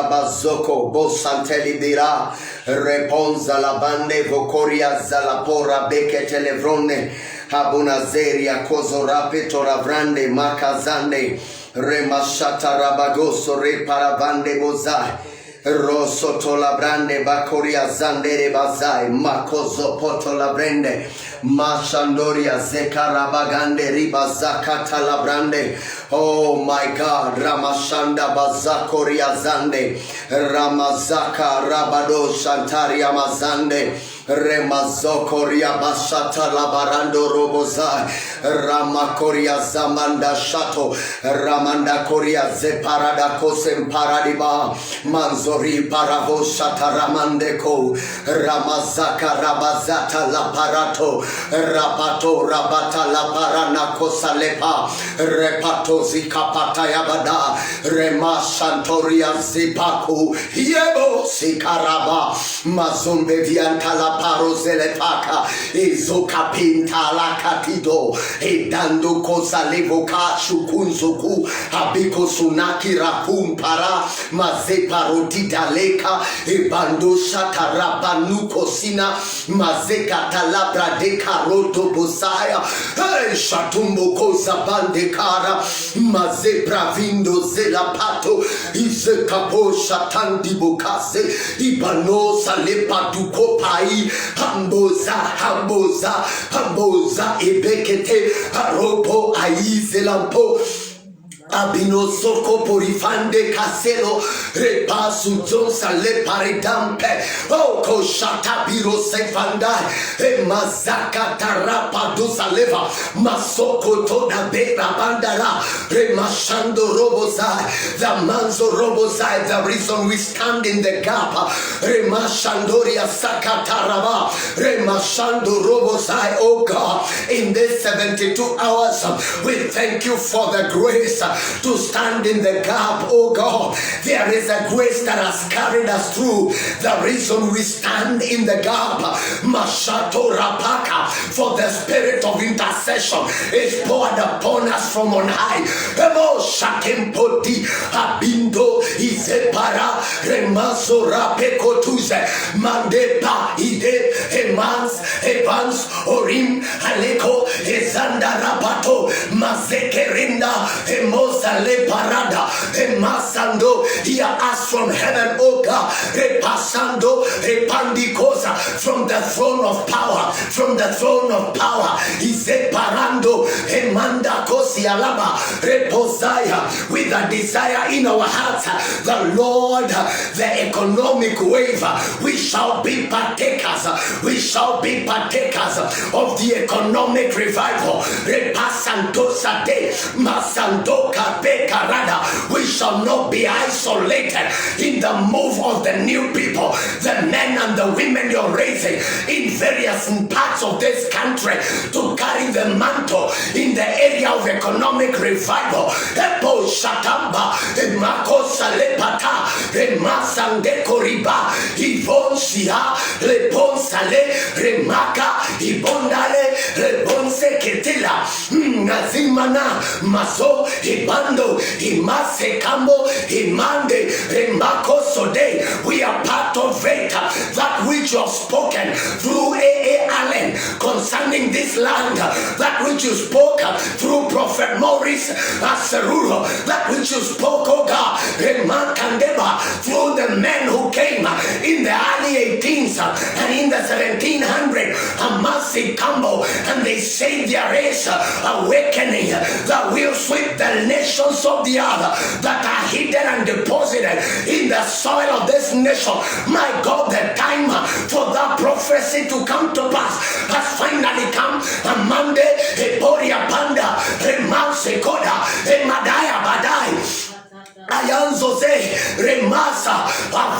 rabazoko bosanteli dira reponza la bande vocoria zalapora bekete levrone habunazeria kozorape toravrande makazande remashata rabagoso reparavande bozai Rosso tola brande bakoria zandere bazai makozo poto la brande mashandoria zekarabagande ribazakata la brande. Oh my God, Ramashanda bazakoria zande ramazaka rabado shantaria mazande remazokoria bashata la barando robozai ramakoria zamanda shato ramanda koria zeparada kosem paradiba manzori paravo shata ramandeko ramazaka rabazata la parato rapato rabata la parana kosalepa repato zikapata yabada remashantoria zipaku yebo sikaraba mazumbe dianta la parozeletaka izokapinta la katido edando kozalevoka shukunzuku abiko sunaki rakumpara mazeparotita leka ebando shatarabanuko sina mazekatalabra de karoto bosaya shatumbo kozabande kara mazebra vindo zelapato izekapo shatandi bokase ibano salepatuko pai hamboza hamboza hamboza ebekete aropo aizelampo Abino soko porifande caselo repasu jonsa le paridampe o koshata biro sefandai e mazaka tarapa dosaleva masoko toda bera bandara remashando robozai the manzo robozai. The reason we stand in the gap remashandoria sakataraba remashando robozai. Oh God, in this 72 hours we thank you for the grace to stand in the gap. Oh God, there is a grace that has carried us through. The reason we stand in the gap, Mashato Rapaka, for the spirit of intercession is poured upon us from on high. Emo Shakempoti Abindo Izepara Remaso Rapekotuze Mandepa Ide Evans Orim Aleko Ezanda Rapato Mazekerinda Emos Le parada emasando. Hear us from heaven, O God. Repasando repandikosa from the throne of power, from the throne of power. Iseparando emanda kosi alaba reposaya with a desire in our hearts. The Lord, the economic wave. We shall be partakers. We shall be partakers of the economic revival. Repasanto sate masando. We shall not be isolated in the move of the new people, the men and the women you're raising in various parts of this country to carry the mantle in the area of economic revival. Epo Shatamba, Makosa Lepata, Masandeko Riba, Ivonsia, Leponsale, Remaka, Ibondale, Rebonse Ketila, Nazimana, Maso, Ibando, Imase Kambo, Imande, Remako Sode. We are part of it. That which you have spoken through A.A. Allen concerning this land, that which you spoke through Prophet Maurice Aseruro, that which you spoke, oh God, Reman Kandeba, through the men who came in the early 18th and in the 1700s, Amasi Kambo, and they say there is awakening that will sweep the nations of the earth that are hidden and deposited in the soil of this nation. My God, the time for that prophecy to come to pass has finally come. Amande, Eboria Panda, Remanse Koda, Emadaya Badai. Ayanzoze Remasa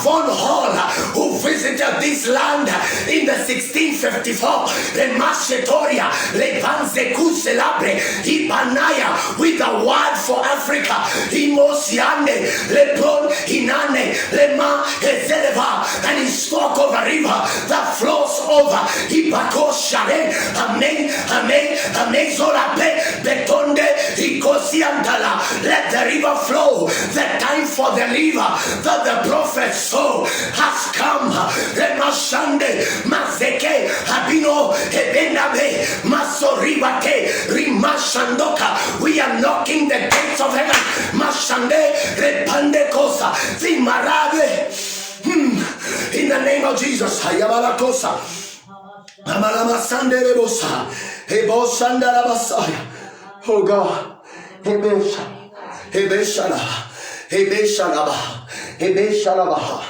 Von Hall, who visited this land in the 1654, Remashetoria Levanze Kuselabre Ibanaya with a word for Africa, Imosiane Lebron Inane Lema Ezeleva, and he spoke of a river that flows over Ibako Share Amen Amen Amen Zorape Betonde Let the river flow. The time for the river that the prophet saw has come. Remashande, Mazeke, Habino, Hebenabe, Masoribate, Rimashandoka. We are knocking the gates of heaven. Mashande, Repande Kosa, Zimarabe. In the name of Jesus, Hayabala Kosa, Amalama Sande Rebosa, Hebosanda Rabasaya. Oh God, Hebesha, Hebeshala, Hebeshalaba, Hebeshalabaha.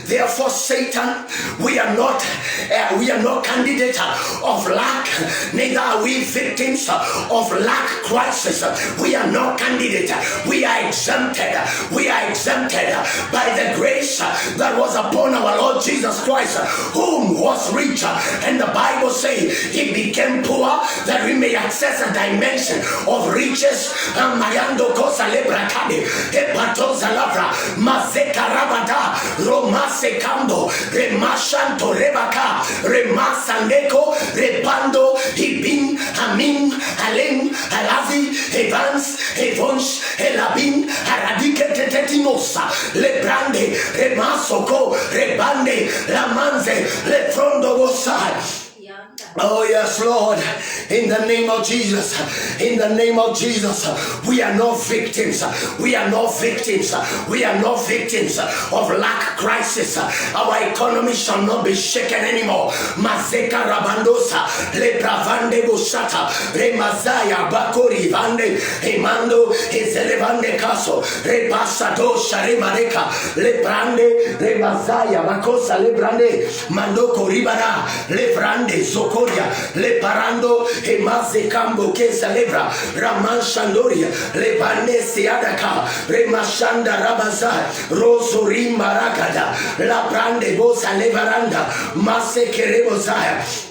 Therefore, Satan, we are not candidates of lack, neither are we victims of lack crisis. We are not candidates. We are exempted. We are exempted by the grace that was upon our Lord Jesus Christ, whom was rich, and the Bible says he became poor that we may access a dimension of riches. Mayando cosa lebra kade, hepatoza lavra, Karabada, Romase Kambo, Remashanto Rebaka, Remasandeko, Repando, Hibin, Hamin, Alem, Alavi, Evans, Evons, Elabin, Aradike Tetinosa, Lebrande, Remasoko, Rebande, Lamanze, Lefrondo Bosai. Oh yes, Lord, in the name of Jesus, in the name of Jesus, we are not victims, we are not victims, we are not victims of lack crisis. Our economy shall not be shaken anymore. Mazeka Rabandosa, Lebravande Busata, Remazaya, Bakori Vande, Emando, Ezelevande Caso, Repasado, Sharemareka, Lebrande, Remazaya, Bacosa, Lebrande, Mandoko Ribara, Lebrande, Zoko. Le parando e maze cambo che celebra Raman Shandoria le bande siadaka remashanda rabaza rosuri marakada la brande bosa levaranda mase kerebozaya.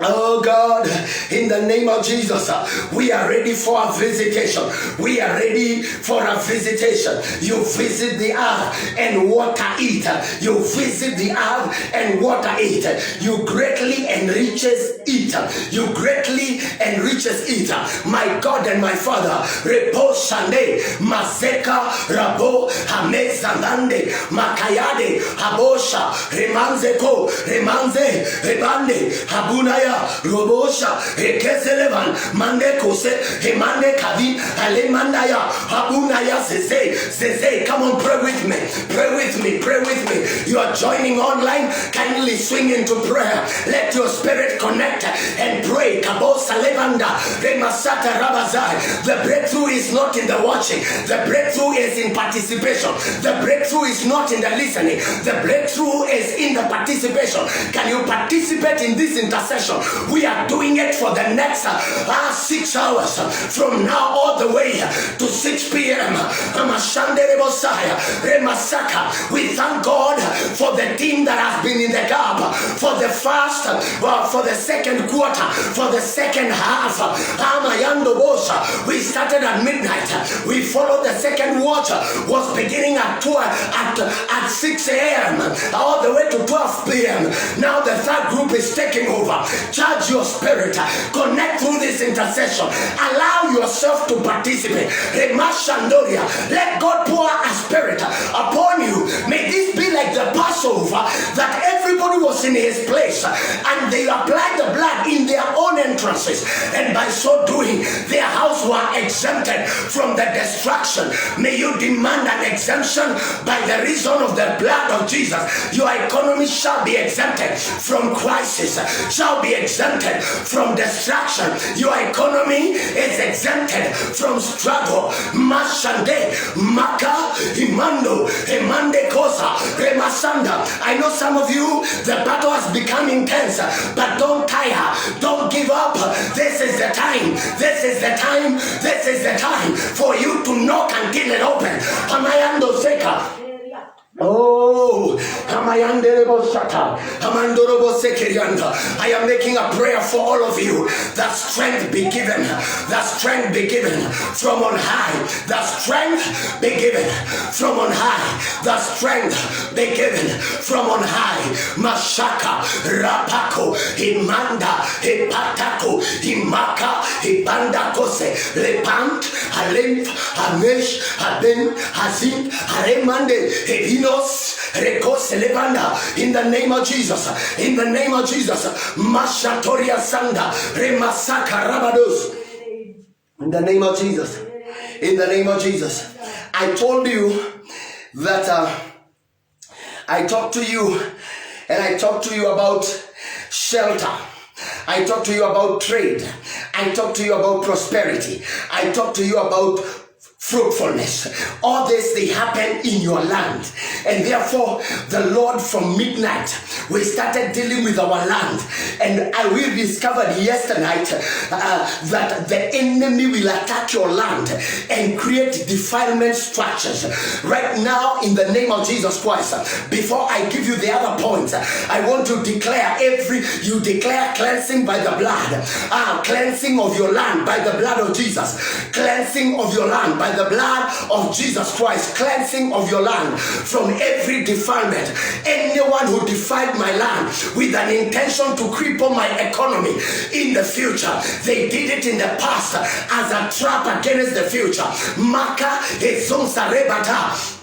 Oh God, in the name of Jesus, we are ready for a visitation. We are ready for a visitation. You visit the earth and water it. You visit the earth and water it. You greatly enriches it. You greatly enriches it. My God and my Father, repose Shande, Mazeka, Rabo, Hamezanande, Makayade, Habosha, Remanzeko, Remanze, Rebande, Habunaya, Robosha, Ekeselevan, Mande Kose, Hemande Kavi, Alemandaya, Habunaya, Zeze. Come on, pray with me. Pray with me. Pray with me. You are joining online. Kindly swing into prayer. Let your spirit connect and pray. Kabosa Levanda, Remasata Rabazai. The breakthrough is not in the watching. The breakthrough is in participation. The breakthrough is not in the listening. The breakthrough is in the participation. Can you participate in this intercession? We are doing it for the next 6 hours from now all the way to 6 p.m. We thank God for the team that has been in the gap for the first, for the second quarter, for the second half. We started at midnight. We followed the second watch was beginning at 6 a.m. all the way to 12 p.m. Now the third group is taking over. Charge your spirit. Connect through this intercession. Allow yourself to participate. Let God pour a spirit upon you. May this be like the Passover that everybody was in his place and they applied the blood in their own entrances, and by so doing their house were exempted from the destruction. May you demand an exemption by the reason of the blood of Jesus. Your economy shall be exempted from crisis, shall be exempted from destruction. Your economy is exempted from struggle. Mashande, Maka, Imando, Emande Kosa, Remasanda. I know some of you, the battle has become intense, but don't tire, don't give up. This is the time, this is the time, this is the time for you to knock until it opens. Amayando Seka. Oh, I am making a prayer for all of you. That strength be given. That strength be given from on high. That strength be given from on high. That strength be given from on high. Mashaka, Rapako, Himanda, Hipatako, Himaka, Hibanda Kose, Lepant, Halim, Hamesh, Haben, Hazim, Haremande, Hevinos, Rekos, Levanda, in the name of Jesus, in the name of Jesus, Mashatoria Sanda, Remasaka Rabados, in the name of Jesus, in the name of Jesus. I told you that I talked to you, and I talked to you about shelter. I talked to you about trade. I talked to you about prosperity. I talked to you about fruitfulness. All this, they happen in your land. And therefore, the Lord from midnight, we started dealing with our land. And we discovered yesterday that the enemy will attack your land and create defilement structures. Right now, in the name of Jesus Christ, before I give you the other points, I want to declare you declare cleansing by the blood. Cleansing of your land by the blood of Jesus. Cleansing of your land by the blood of Jesus Christ. Cleansing of your land from every defilement. Anyone who defiled my land with an intention to cripple my economy in the future, they did it in the past as a trap against the future. Maka Rebata.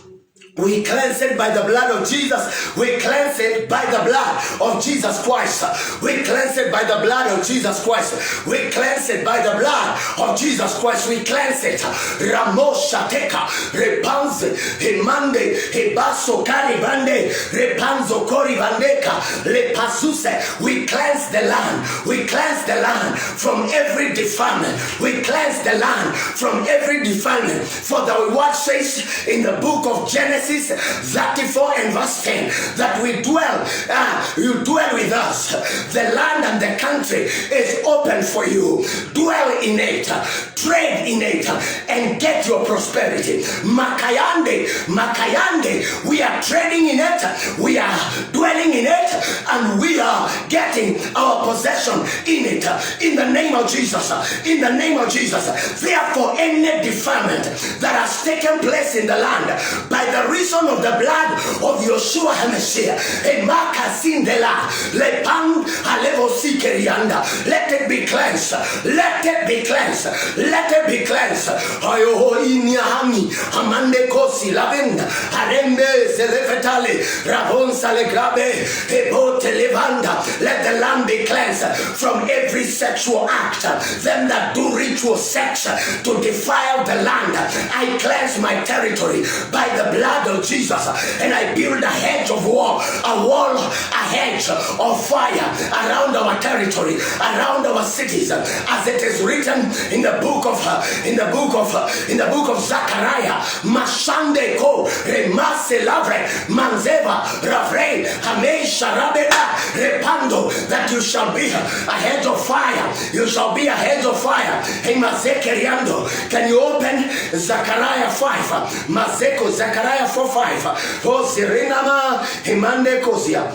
We cleanse it by the blood of Jesus. We cleanse it by the blood of Jesus Christ. We cleanse it by the blood of Jesus Christ. We cleanse it by the blood of Jesus Christ. We cleanse it. Ramosha teka, repanze, hemande, hebaso karibande, repanzo koribandeka, lepasuse. We cleanse the land. We cleanse the land from every defilement. We cleanse the land from every defilement. For the word says in the book of Genesis 34 and verse 10 that we dwell, you dwell with us. The land and the country is open for you. Dwell in it, trade in it, and get your prosperity. Makayande, we are trading in it, we are dwelling in it, and we are getting our possession in it. In the name of Jesus, in the name of Jesus. Therefore, any defilement that has taken place in the land by the reason of the blood of Yeshua HaMashiach, let it be cleansed. Let it be cleansed. Let it be cleansed. Amande kosi lavenda arembe zelefetale rabon salegrabe ebote levanda. Let the land be cleansed from every sexual act. Them that do ritual sex to defile the land, I cleanse my territory by the blood of Jesus, and I build a hedge of war, a hedge of fire around our territory, around our cities, as it is written in the book of Zechariah. Mashande ko remase lavre manzeva ravre hamesha rabela repando, that you shall be a hedge of fire. You shall be a hedge of fire. Mazekeriando. Can you open Zechariah 5? Mazeko Zechariah 4:5. Oh Sirenama Himande Kosia.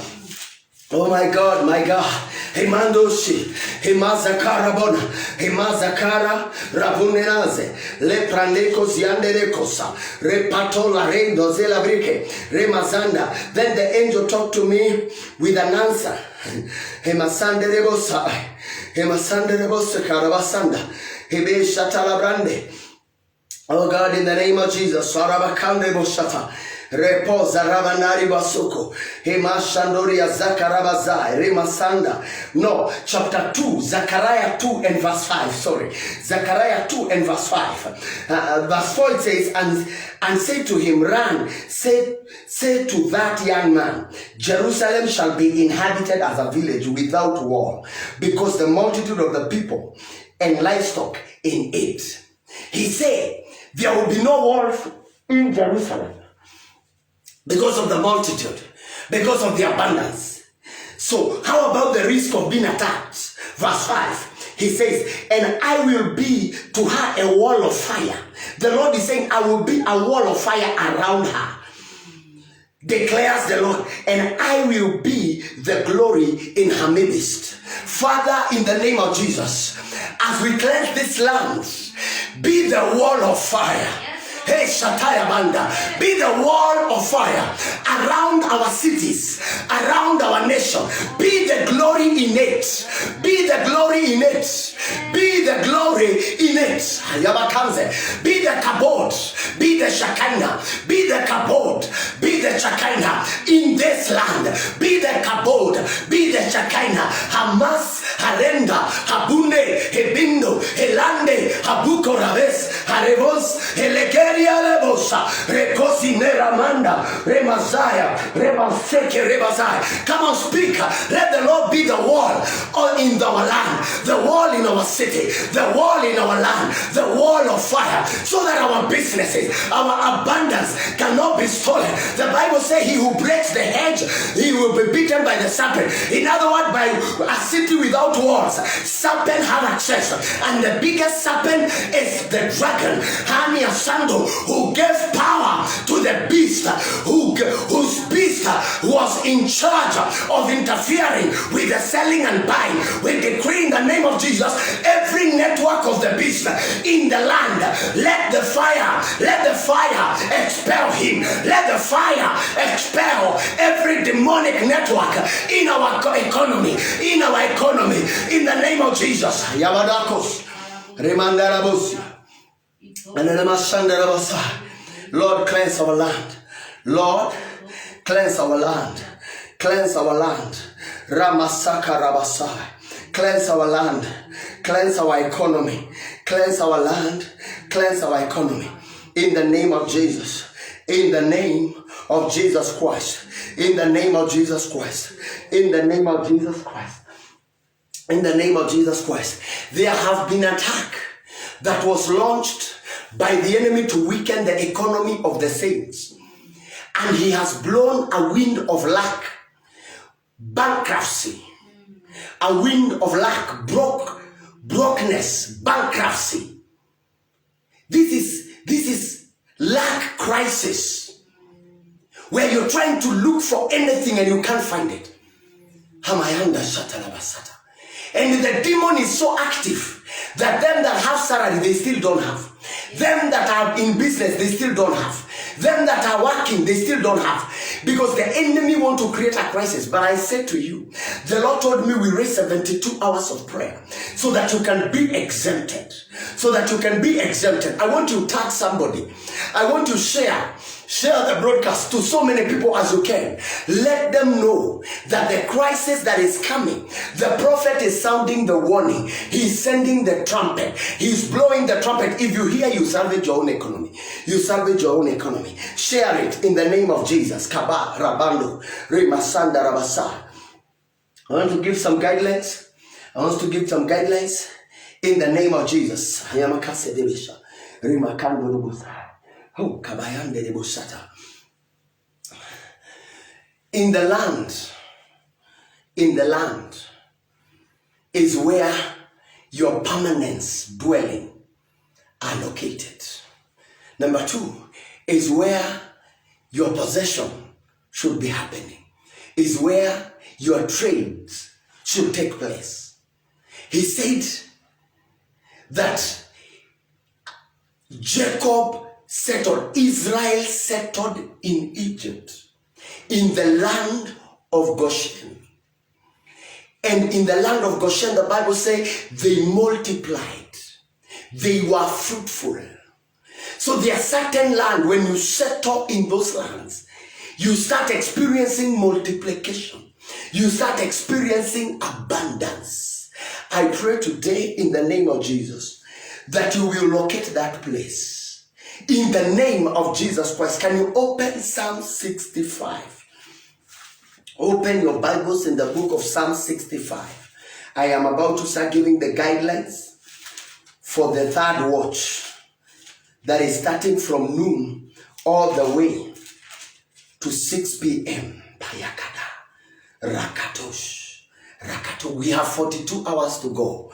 Oh my God, my God. Himandoshi, Himazakara Bona, Himazakara Ravunenaze, Leprandekos Yanderekosa, Repatola Rendo Zelabrike, Remazanda. Then the angel talked to me with an answer. Himasanderebosa, Himasanderebosa Karabasanda, Hibe Shatalabrande. Oh God, in the name of Jesus, Sarabakande Boshata. Reposa Ravanari Basuko, Himashandoria Zakarabazai, Remasanda. No, chapter 2, Zechariah 2 and verse 5. Sorry, Zechariah 2 and verse 5. Verse 4 it says, and say to him, run, say to that young man, Jerusalem shall be inhabited as a village without wall, because the multitude of the people and livestock in it. He said, there will be no walls in Jerusalem, because of the multitude, because of the abundance. So how about the risk of being attacked? Verse 5, he says, and I will be to her a wall of fire. The Lord is saying, I will be a wall of fire around her. declares the Lord, and I will be the glory in her midst. Father, in the name of Jesus, as we cleanse this land, be the wall of fire. Hey, Shataya Banda, be the wall of fire around our cities, around our nation. Be the glory in it. Be the glory in it. Be the glory in it. Be the kabod. Be the Shekinah. Be the kabod. Be the Shekinah in this land. Be the kabod. Be the Shekinah. Hamas, Harenda, Habune, Hebindo, Helande, Habuko Raves, Harevos, Heleke. Come on, speak. Let the Lord be the wall in our land, the wall in our city, the wall in our land, the wall of fire, so that our businesses, our abundance cannot be stolen. The Bible says he who breaks the hedge, he will be beaten by the serpent. In other words, by a city without walls, serpent have access, and the biggest serpent is the dragon, Hania Sando, who gave power to the beast, whose beast was in charge of interfering with the selling and buying. We decree in the name of Jesus, every network of the beast in the land, let the fire expel him. Let the fire expel every demonic network in our economy, in the name of Jesus. Yabadakos, Remandarabosi. Lord, cleanse our land. Lord, cleanse our land. Cleanse our land. Ramasaka Rabasai. Cleanse our land. Cleanse our economy. Cleanse our land. Cleanse our economy. In the name of Jesus. In the name of Jesus Christ. In the name of Jesus Christ. In the name of Jesus Christ. In the name of Jesus Christ. There have been attack that was launched by the enemy to weaken the economy of the saints. And he has blown a wind of lack, bankruptcy, a wind of lack, brokenness, bankruptcy. This is lack crisis, where you're trying to look for anything and you can't find it. And the demon is so active that them that have salary, they still don't have. Them that are in business, they still don't have. Them that are working, they still don't have. Because the enemy want to create a crisis. But I said to you, the Lord told me we raise 72 hours of prayer so that you can be exempted. So that you can be exempted. I want you to tag somebody. I want to share the broadcast to so many people as you can. Let them know that the crisis that is coming, the prophet is sounding the warning. He's sending the trumpet. He's blowing the trumpet. If you hear, you salvage your own economy. You salvage your own economy. Share it in the name of Jesus. Kaba, Rabando, Remasanda, Rabasa. I want to give some guidelines. In the name of Jesus. Yamakase Debisha. Rimakando Rubusa. Oh, Kabayande de Busata. In the land is where your permanence dwelling are located. Number 2 is where your possession should be happening. Is where your trades should take place. He said that Israel settled in Egypt, in the land of Goshen. And in the land of Goshen, the Bible says they multiplied. They were fruitful. So there are certain land, when you settle in those lands, you start experiencing multiplication. You start experiencing abundance. I pray today in the name of Jesus that you will locate that place. In the name of Jesus Christ. Can you open Psalm 65? Open your Bibles in the book of Psalm 65. I am about to start giving the guidelines for the third watch that is starting from noon all the way to 6 p.m. Payakada. Rakatosh. We have 42 hours to go.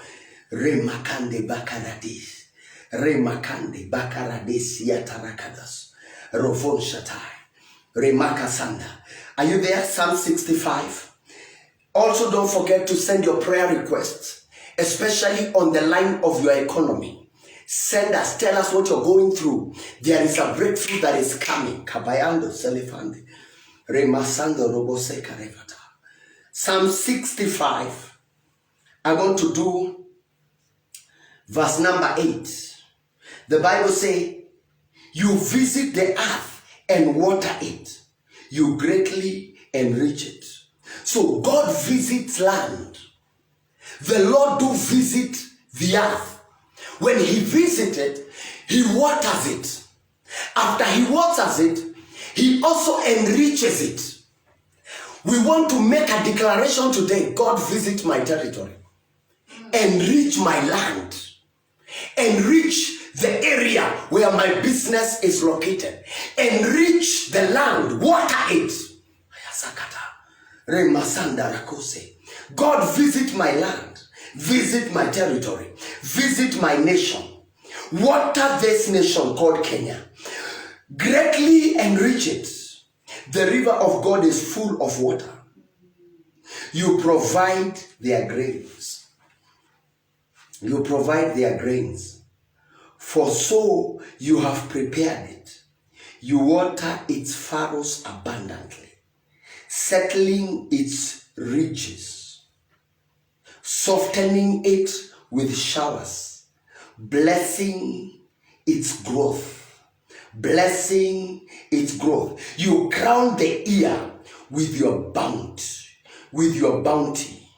Remakande Bakaradis. Remakande Bakaradis Yatarakadas. Rovon Shatai. Remakasanda. Are you there? Psalm 65. Also, don't forget to send your prayer requests, especially on the line of your economy. Send us, tell us what you're going through. There is a breakthrough that is coming. Kabayando Selefandi. Remasando Robose Karevata. Psalm 65. I want to do verse number 8. The Bible says, you visit the earth and water it. You greatly enrich it. So God visits land. The Lord do visit the earth. When he visits it, he waters it. After he waters it, he also enriches it. We want to make a declaration today. God, visit my territory. Enrich my land. Enrich the area where my business is located. Enrich the land. Water it. God, visit my land. Visit my territory. Visit my nation. Water this nation called Kenya. Greatly enrich it. The river of God is full of water. You provide their grains. You provide their grains. For so you have prepared it. You water its furrows abundantly, settling its ridges, softening it with showers, blessing its growth. Blessing its growth. You crown the year with your bounty, with your bounty.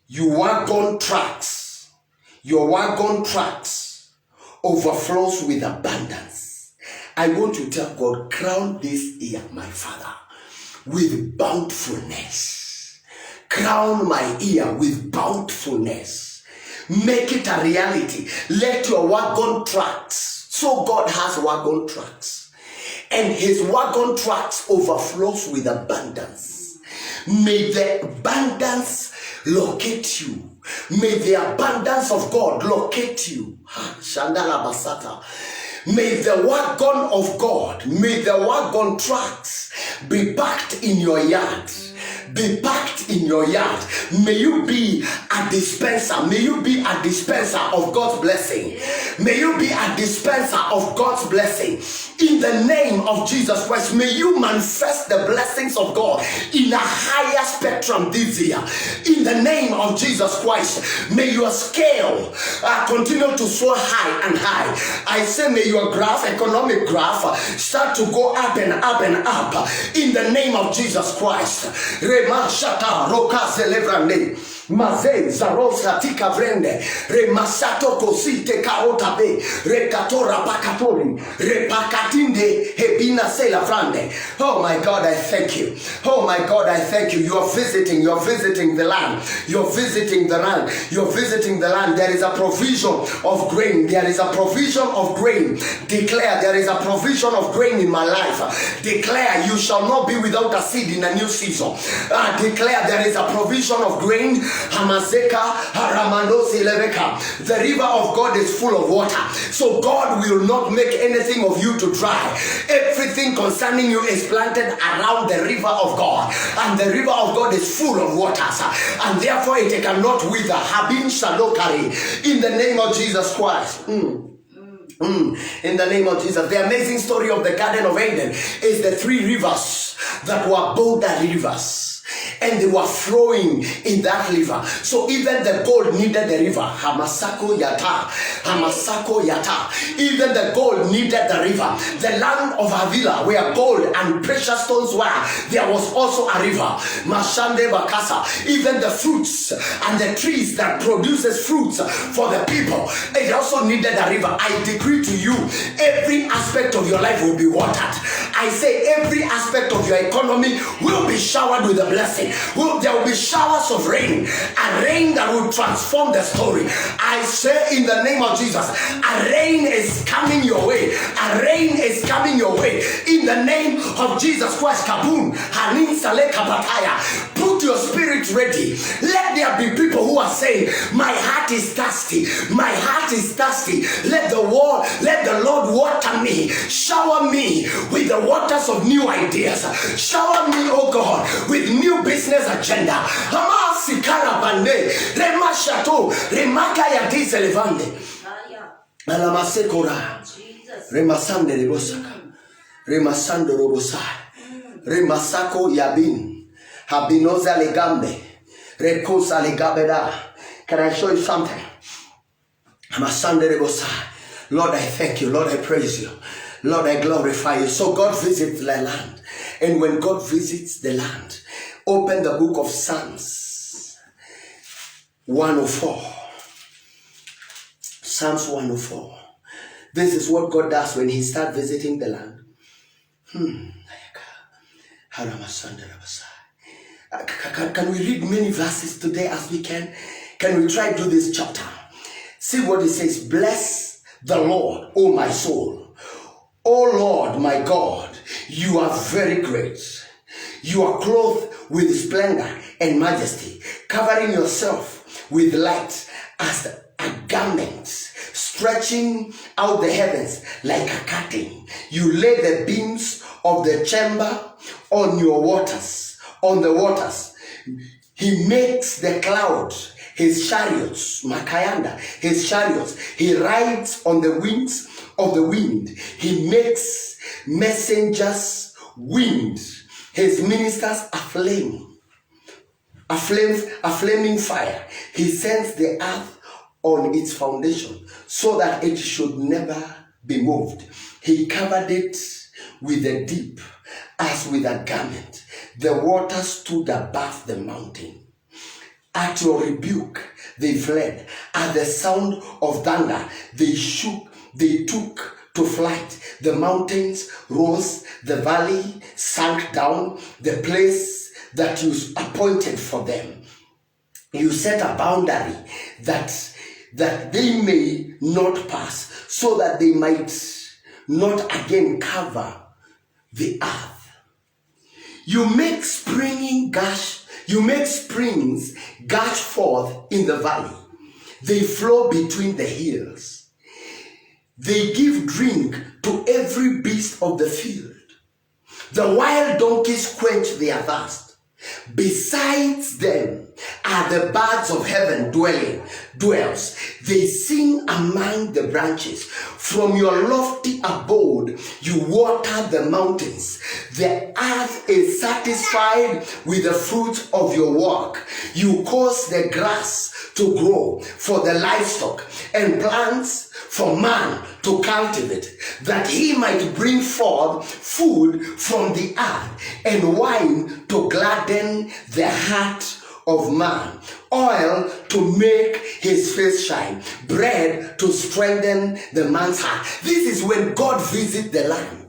Your wagon tracks overflows with abundance. I want to tell God, crown this year, my Father, with bountifulness. Crown my ear with bountifulness. Make it a reality. Let your wagon tracks. So God has wagon tracks. And his wagon tracks overflows with abundance. May the abundance locate you. May the abundance of God locate you. Shandala Basata. May the wagon of God, may the wagon tracks be packed in your yard. Be packed in your yard. May you be a dispenser. May you be a dispenser of God's blessing. May you be a dispenser of God's blessing. In the name of Jesus Christ, may you manifest the blessings of God in a higher spectrum this year. In the name of Jesus Christ, may your scale continue to soar high and high. I say, may your graph, economic graph, start to go up and up and up. In the name of Jesus Christ. Remashata rokaze levrande. Maze zarosa tika vrende. Remasato kosite karotabe. Rekatora pakatori. Repakatinde hebina sela vrande. Oh my God, I thank you. Oh my God, I thank you. You're visiting the land. You're visiting the land. You're visiting the land. There is a provision of grain. There is a provision of grain. Declare there is a provision of grain in my life. Declare you shall not be without a seed in a new season. Declare there is a provision of grain. Hamaseka, Haramandosi Leveka. The river of God is full of water. So God will not make anything of you to dry. Everything concerning you is planted around the river of God. And the river of God is full of waters. And therefore it cannot wither. Habin Shalokari. In the name of Jesus Christ. In the name of Jesus. The amazing story of the Garden of Eden is the three rivers that were border rivers. And they were flowing in that river. So even the gold needed the river. Hamasako Yata. Hamasako Yata. Even the gold needed the river. The land of Havila, where gold and precious stones were, there was also a river. Mashande Bakasa. Even the fruits and the trees that produces fruits for the people, it also needed a river. I decree to you, every aspect of your life will be watered. I say every aspect of your economy will be showered with a blessing. There will be showers of rain, a rain that will transform the story. I say in the name of Jesus, a rain is coming your way. A rain is coming your way. In the name of Jesus Christ, Kabun, Hanin Sale Kabataya. Put Put your spirit ready. Let there be people who are saying, my heart is thirsty. My heart is thirsty. Let the Lord water me. Shower me with the waters of new ideas. Shower me, oh God, with new business agenda. Hamasi karabande. Rema shato. Remaka ya diselevande. Alamasekora. Remasande rebosaka. Remasando robosai. Remasako yabin. Habinoza legambe. Rekosa legabeda. Can I show you something? Masande rebosai. Lord, I thank you. Lord, I praise you. Lord, I glorify you. So God visits the land. And when God visits the land, open the book of Psalms 104. Psalms 104. This is what God does when he starts visiting the land. Can we read many verses today as we can? Can we try to do this chapter? See what it says. Bless the Lord, O my soul. O Lord, my God, you are very great. You are clothed with splendor and majesty, covering yourself with light as a garment, stretching out the heavens like a curtain. You lay the beams of the chamber on the waters. He makes the clouds his chariots, Makayanda, his chariots. He rides on the wings of the wind. He makes messengers wings. His ministers a flaming fire. He sends the earth on its foundation so that it should never be moved. He covered it with the deep as with a garment. The waters stood above the mountain. At your rebuke, they fled. At the sound of thunder, they took to flight. The mountains rose, the valley sank down, the place that you appointed for them. You set a boundary that they may not pass, so that they might not again cover the earth. You make springs gush forth in the valley. They flow between the hills. They give drink to every beast of the field. The wild donkeys quench their thirst. Besides them are the birds of heaven dwells. They sing among the branches. From your lofty abode, you water the mountains. The earth is satisfied with the fruit of your work. You cause the grass to grow for the livestock and plants for man to cultivate, that he might bring forth food from the earth and wine to gladden the heart of man, oil to make his face shine, bread to strengthen the man's heart. This is when God visits the land.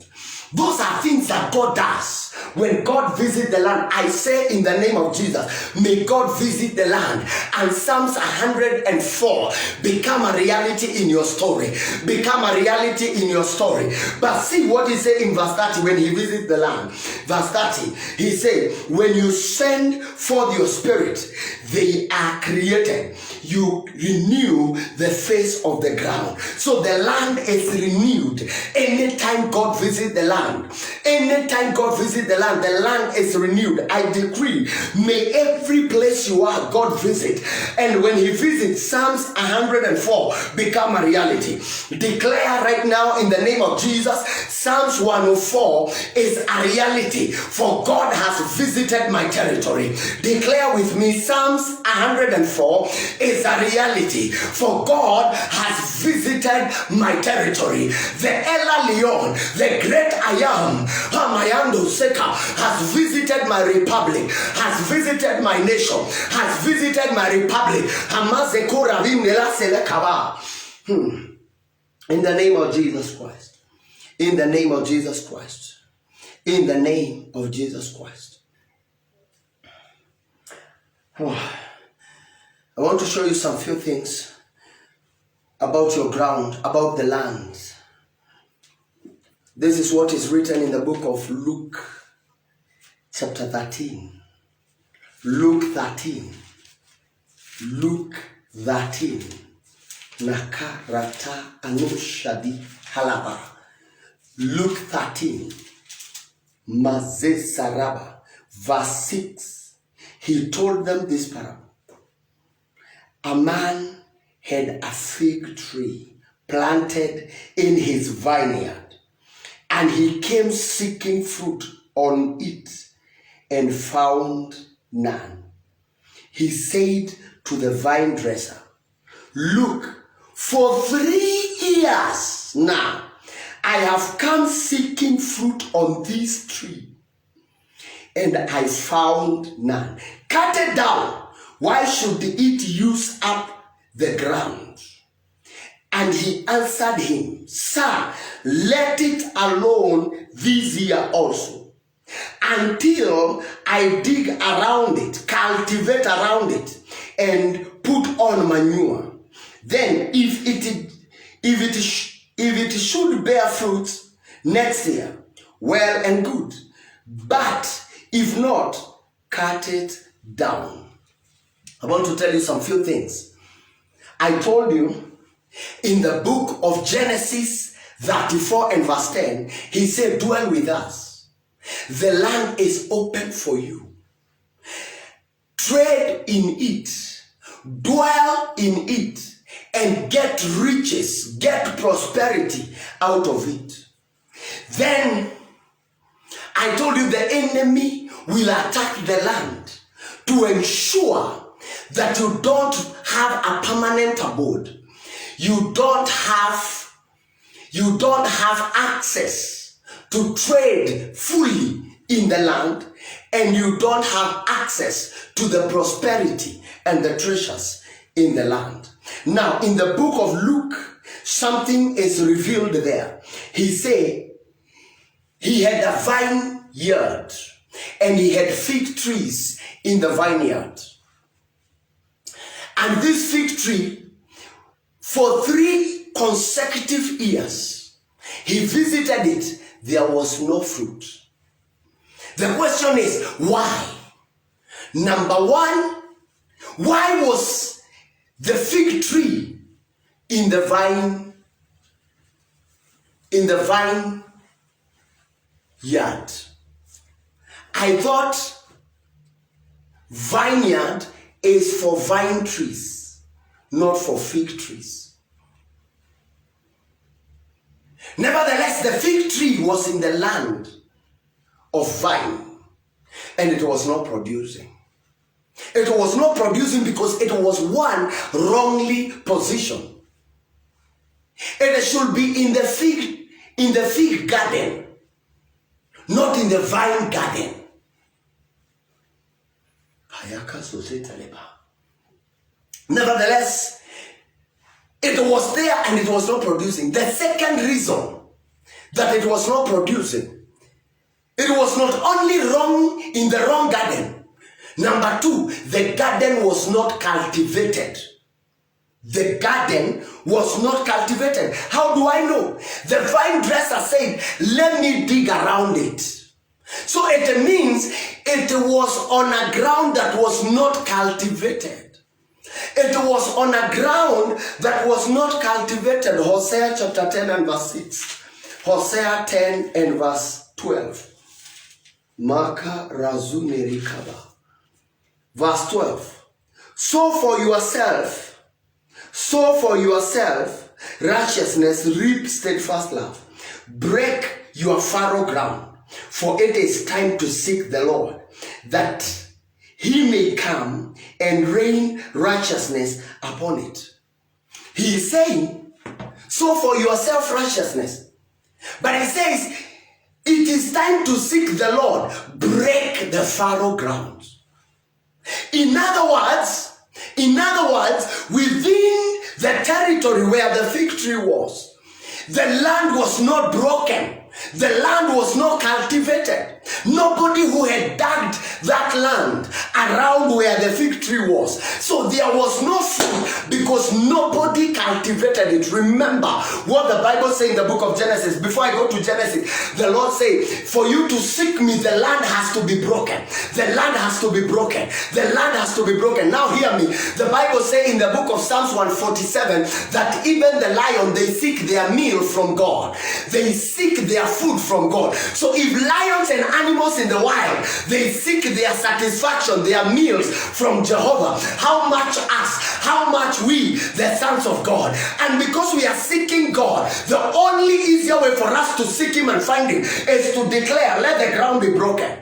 Those are things that God does. When God visits the land, I say in the name of Jesus, may God visit the land. And Psalms 104 become a reality in your story. Become a reality in your story. But see what he said in verse 30 when he visits the land. Verse 30, he said, when you send forth your spirit, they are created. You renew the face of the ground. So the land is renewed. Anytime God visits the land, anytime God visits the land is renewed. I decree, may every place you are, God visit. And when he visits, Psalms 104 become a reality. Declare right now in the name of Jesus, Psalms 104 is a reality, for God has visited my territory. Declare with me, Psalms 104 is a reality, for God has visited my territory. The Ella Leon, the great I am, Hamayando Seka, has visited my republic, has visited my nation, has visited my republic. In the name of Jesus Christ. In the name of Jesus Christ. In the name of Jesus Christ. Oh, I want to show you some few things about your ground, about the land. This is what is written in the book of Luke, chapter 13. Luke 13. Luke 13. Nakarata anushadi halaba. Luke 13. Maze saraba. Verse 6. He told them this parable. A man had a fig tree planted in his vineyard, and he came seeking fruit on it and found none. He said to the vine dresser, "Look, for 3 years now I have come seeking fruit on this tree, and I found none. Cut it down. Why should it use up the ground?" And he answered him, "Sir, let it alone this year also, until I dig around it, cultivate around it, and put on manure. Then if it should bear fruit next year, well and good. But if not, cut it down." I want to tell you some few things. I told you in the book of Genesis 34 and verse 10, he said, "Dwell with us. The land is open for you. Trade in it, dwell in it, and get riches, get prosperity out of it." Then I told you the enemy will attack the land to ensure that you don't have a permanent abode. You don't have access to trade fully in the land, and you don't have access to the prosperity and the treasures in the land. Now, in the book of Luke, something is revealed there. He said he had a vineyard and he had fig trees in the vineyard. And this fig tree, for 3 consecutive years, he visited it. There was no fruit. The question is, why? Number one, why was the fig tree in the vine yard? I thought vineyard is for vine trees, not for fig trees. Nevertheless, the fig tree was in the land of vine, and it was not producing. It was not producing because it was one wrongly positioned. It should be in the fig garden, not in the vine garden. Nevertheless, it was there and it was not producing. The second reason that it was not producing, it was not only wrong in the wrong garden. Number 2, the garden was not cultivated. The garden was not cultivated. How do I know? The vine dresser said, "Let me dig around it." So it means it was on a ground that was not cultivated. It was on a ground that was not cultivated. Hosea chapter 10 and verse 6. Hosea 10 and verse 12. Maka razune rikaba. Verse 12. Sow for yourself righteousness, reap steadfast love. Break your fallow ground, for it is time to seek the Lord, that he may come and rain righteousness upon it. He is saying, sow for yourself righteousness. But he says, it is time to seek the Lord. Break the fallow ground. In other words, within the territory where the fig tree was, the land was not broken. The land was not cultivated. Nobody who had dug that land around where the fig tree was. So there was no fruit because nobody cultivated it. Remember what the Bible says in the book of Genesis. Before I go to Genesis, the Lord said, for you to seek me, the land has to be broken. The land has to be broken. The land has to be broken. Now hear me. The Bible says in the book of Psalms 147 that even the lion, they seek their meal from God. They seek their food from God. So if lions and animals in the wild, they seek their satisfaction, their meals from Jehovah, how much us, how much we, the sons of God. And because we are seeking God, the only easier way for us to seek him and find him is to declare, let the ground be broken.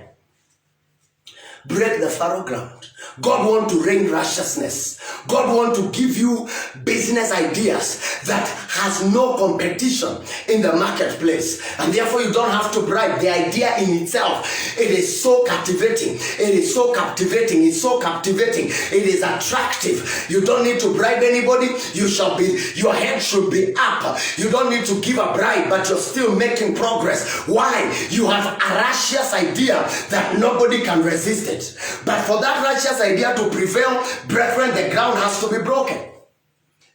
Break the fallow ground. God wants to rain righteousness. God wants to give you business ideas that has no competition in the marketplace. And therefore you don't have to bribe. The idea in itself, it is so captivating. It is so captivating. It's so captivating. It is attractive. You don't need to bribe anybody. Your head should be up. You don't need to give a bribe, but you're still making progress. Why? You have a righteous idea that nobody can resist it. But for that righteous idea to prevail, brethren, the ground has to be broken.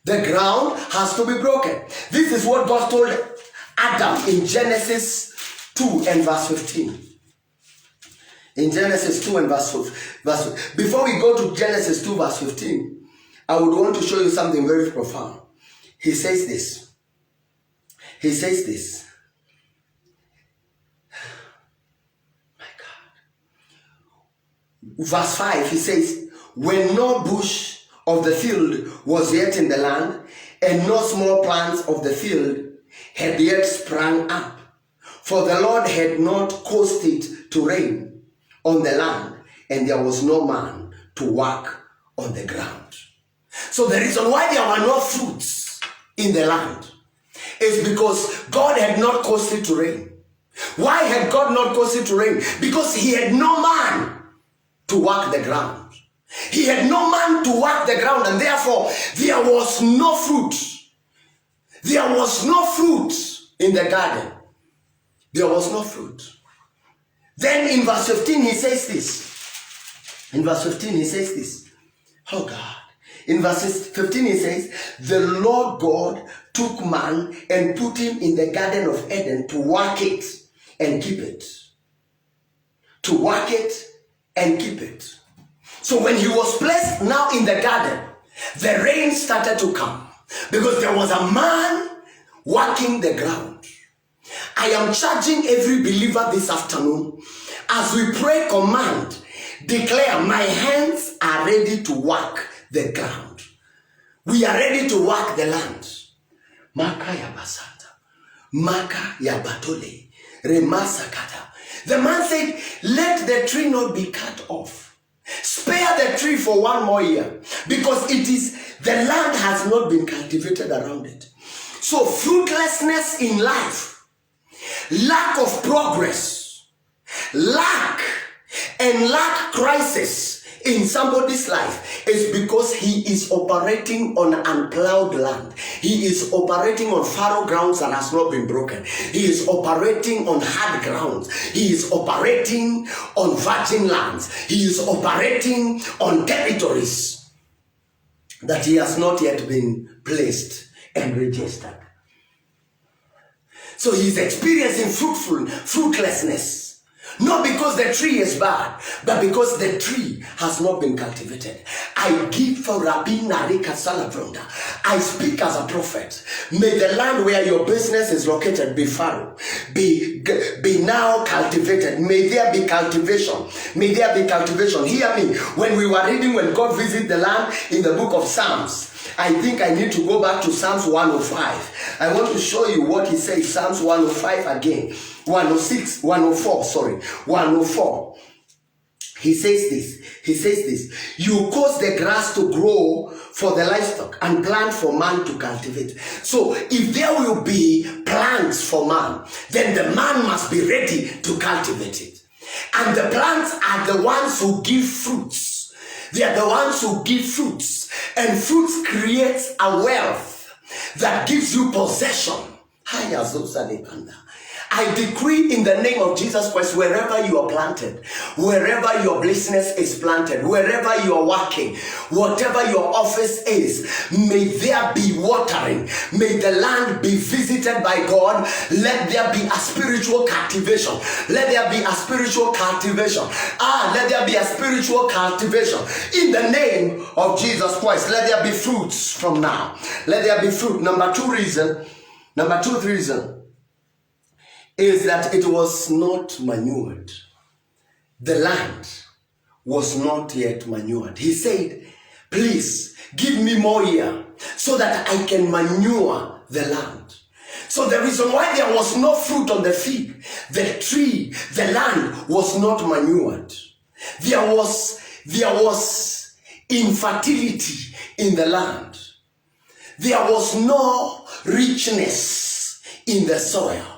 The ground has to be broken. This is what God told Adam in Genesis 2 and verse 15. In Genesis 2 and verse 15. Before we go to Genesis 2 verse 15, I would want to show you something very profound. He says this. He says this. Verse 5, he says, when no bush of the field was yet in the land, and no small plants of the field had yet sprung up, for the Lord had not caused it to rain on the land, and there was no man to work on the ground. So the reason why there were no fruits in the land is because God had not caused it to rain. Why had God not caused it to rain? Because he had no man to work the ground. He had no man to work the ground, and therefore there was no fruit. There was no fruit in the garden. There was no fruit. Then in verse 15 he says this. In verse 15 he says this. Oh God. In verse 15 he says, the Lord God took man and put him in the Garden of Eden to work it and keep it. To work it and keep it. So when he was placed now in the garden, the rain started to come because there was a man working the ground. I am charging every believer this afternoon as we pray, command, declare, my hands are ready to work the ground. We are ready to work the land. Maka ya basata, maka ya batole, remasakata. The man said, let the tree not be cut off. Spare the tree for one more year, because the land has not been cultivated around it. So fruitlessness in life, lack of progress, lack crisis in somebody's life is because he is operating on unplowed land. He is operating on fallow grounds that has not been broken. He is operating on hard grounds. He is operating on virgin lands. He is operating on territories that he has not yet been placed and registered. So he is experiencing fruitlessness. Not because the tree is bad, but because the tree has not been cultivated. I give for Rabina Rika Salavronda. I speak as a prophet. May the land where your business is located be fallow, be now cultivated. May there be cultivation. May there be cultivation. Hear me. When we were reading when God visited the land in the book of Psalms, I think I need to go back to Psalms 105. I want to show you what he says. Psalms 105 again. 104. He says this. You cause the grass to grow for the livestock and plant for man to cultivate. So if there will be plants for man, then the man must be ready to cultivate it. And the plants are the ones who give fruits. They are the ones who give fruits. And fruits creates a wealth that gives you possession. I decree in the name of Jesus Christ, wherever you are planted, wherever your business is planted, wherever you are working, whatever your office is, may there be watering. May the land be visited by God. Let there be a spiritual cultivation. Let there be a spiritual cultivation. Let there be a spiritual cultivation. In the name of Jesus Christ, let there be fruits from now. Let there be fruit. Number two reason is that it was not manured. The land was not yet manured. He said, please give me more year so that I can manure the land. So the reason why there was no fruit on the fig, the tree, the land was not manured. There was infertility in the land. There was no richness in the soil.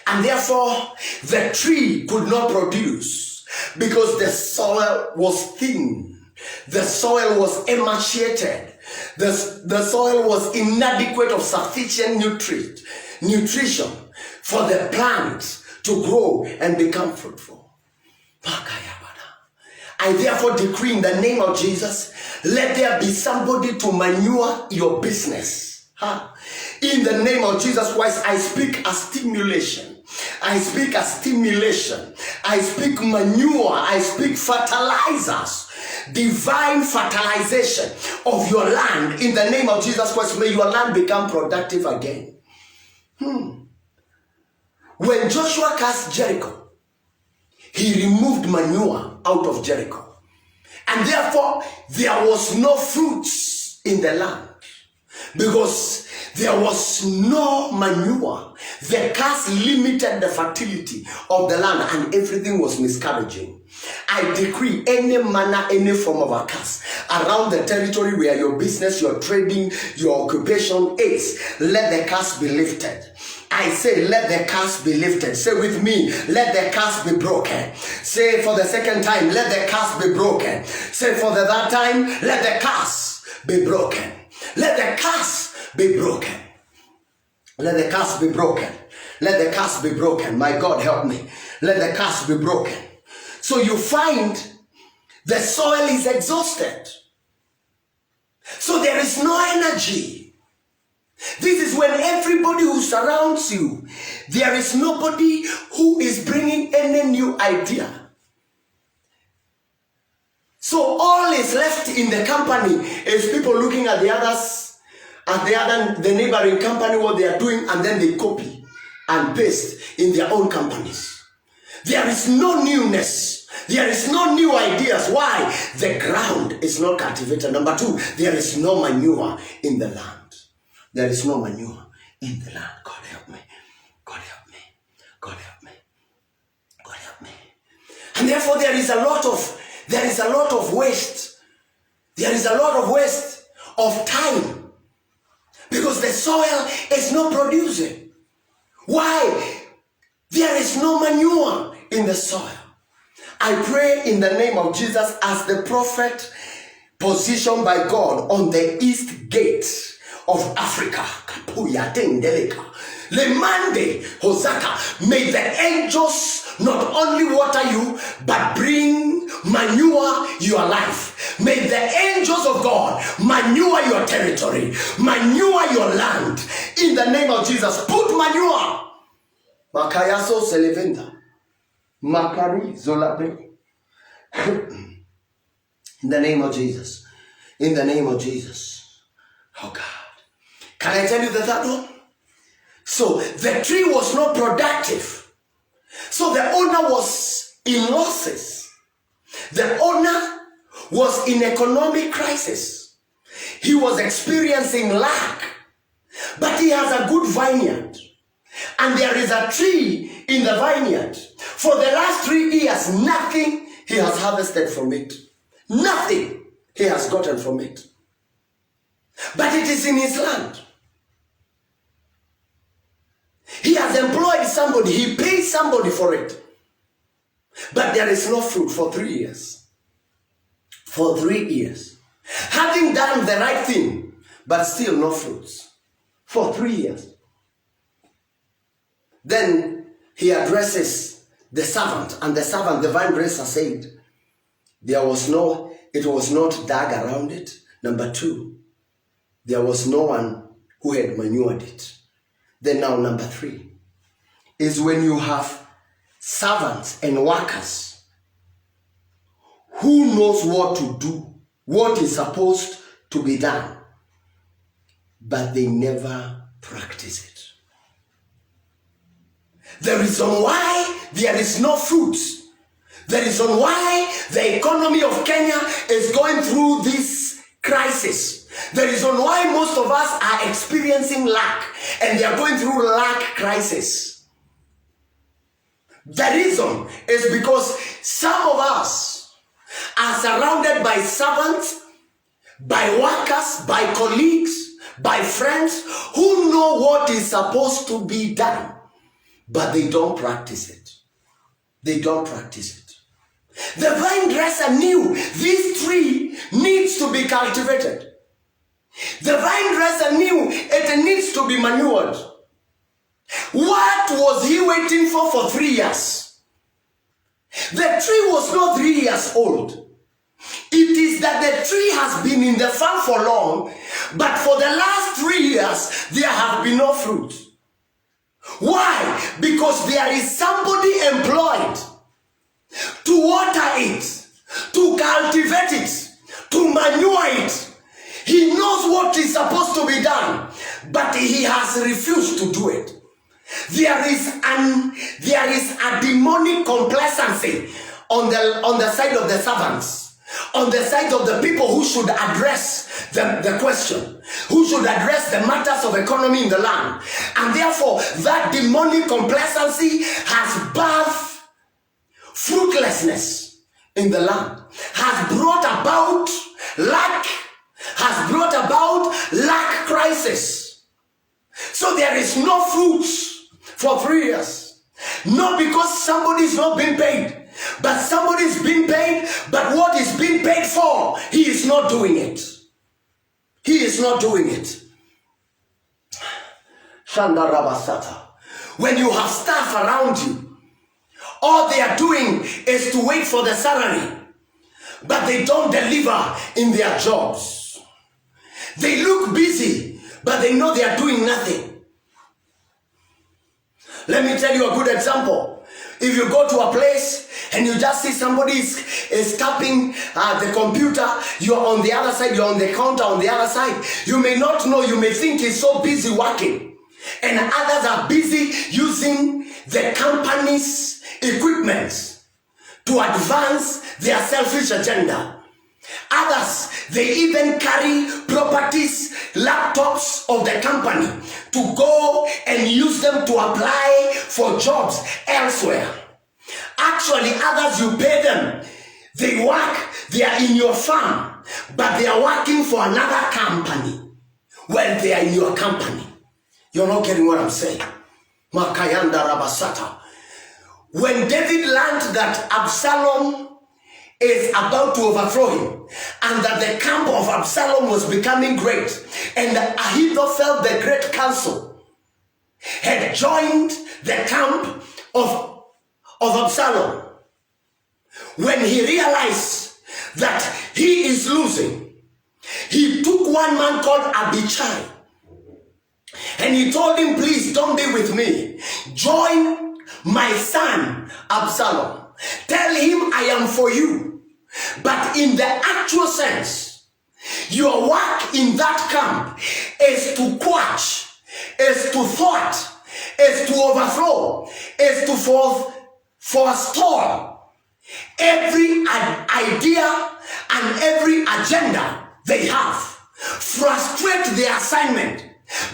And therefore, the tree could not produce because the soil was thin. The soil was emaciated. The soil was inadequate of sufficient nutrition for the plant to grow and become fruitful. I therefore decree in the name of Jesus, let there be somebody to manure your business. In the name of Jesus Christ, I speak a stimulation. I speak a stimulation. I speak manure. I speak fertilizers. Divine fertilization of your land. In the name of Jesus Christ, may your land become productive again. When Joshua cast Jericho, he removed manure out of Jericho. And therefore, there was no fruits in the land. Because there was no manure. The curse limited the fertility of the land and everything was miscarriaging. I decree any manner, any form of a curse around the territory where your business, your trading, your occupation is, let the curse be lifted. I say, let the curse be lifted. Say with me, let the curse be broken. Say for the second time, let the curse be broken. Say for the third time, let the curse be broken. Let the curse be broken. Let the curse be broken. Let the curse be broken. My God, help me. Let the curse be broken. So you find the soil is exhausted. So there is no energy. This is when everybody who surrounds you, there is nobody who is bringing any new idea. So all is left in the company is people looking at the others, at the neighboring company, what they are doing, and then they copy and paste in their own companies. There is no newness. There is no new ideas. Why? The ground is not cultivated. Number two, there is no manure in the land. There is no manure in the land. God help me. God help me. God help me. God help me. And therefore there is a lot of waste. There is a lot of waste of time because the soil is not producing. Why? There is no manure in the soil. I pray in the name of Jesus as the prophet positioned by God on the east gate of Africa. Lemande Hosaka. May the angels not only water you, but bring manure your life. May the angels of God manure your territory, manure your land. In the name of Jesus, put manure. Makayaso Selevenda. Makari Zolabe. In the name of Jesus. In the name of Jesus. Oh God. Can I tell you the third one? So the tree was not productive. So the owner was in losses. The owner was in economic crisis. He was experiencing lack. But he has a good vineyard. And there is a tree in the vineyard. For the last 3 years, nothing he has harvested from it. Nothing he has gotten from it. But it is in his land. He has employed somebody. He pays somebody for it. But there is no fruit for 3 years. For 3 years. Having done the right thing, but still no fruits. For 3 years. Then he addresses the servant, and the servant, the vine dresser, said, it was not dug around it. Number 2, there was no one who had manured it. Then now number 3 is when you have servants and workers who knows what to do, what is supposed to be done, but they never practice it. The reason why there is no fruit, the reason why the economy of Kenya is going through this crisis, the reason why most of us are experiencing lack and they are going through lack crisis, the reason is because some of us are surrounded by servants, by workers, by colleagues, by friends who know what is supposed to be done, but they don't practice it. They don't practice it. The vine dresser knew this tree needs to be cultivated. The vine dresser knew it needs to be manured. What was he waiting for 3 years? The tree was not 3 years old. It is that the tree has been in the farm for long, but for the last 3 years, there have been no fruit. Why? Because there is somebody employed to water it, to cultivate it, to manure it. He knows what is supposed to be done, but he has refused to do it. There is a demonic complacency on the side of the servants, on the side of the people who should address the question, who should address the matters of economy in the land. And therefore, that demonic complacency has birthed fruitlessness in the land, has brought about lack, has brought about lack crisis. So there is no fruits for 3 years. Not because somebody is not being paid, but somebody is being paid, but what is being paid for, he is not doing it. He is not doing it. Shanda Rabasata. When you have staff around you, all they are doing is to wait for the salary, but they don't deliver in their jobs. They look busy, but they know they are doing nothing. Let me tell you a good example. If you go to a place and you just see somebody is tapping the computer, you're on the other side, you're on the counter on the other side. You may not know, you may think he's so busy working. And others are busy using the company's equipment to advance their selfish agenda. Others, they even carry properties, laptops of the company to go and use them to apply for jobs elsewhere. Actually, others, you pay them. They work, they are in your farm, but they are working for another company. Well, they are in your company. You're not getting what I'm saying. Makayanda Rabasata. When David learned that Absalom is about to overthrow him, and that the camp of Absalom was becoming great, and Ahithophel, the great counsel, had joined the camp of Absalom. When he realized that he is losing, he took one man called Abichai, and he told him, please don't be with me. Join my son Absalom. Tell him I am for you. But in the actual sense, your work in that camp is to quash, is to thwart, is to overthrow, is to forestall every idea and every agenda they have. Frustrate their assignment,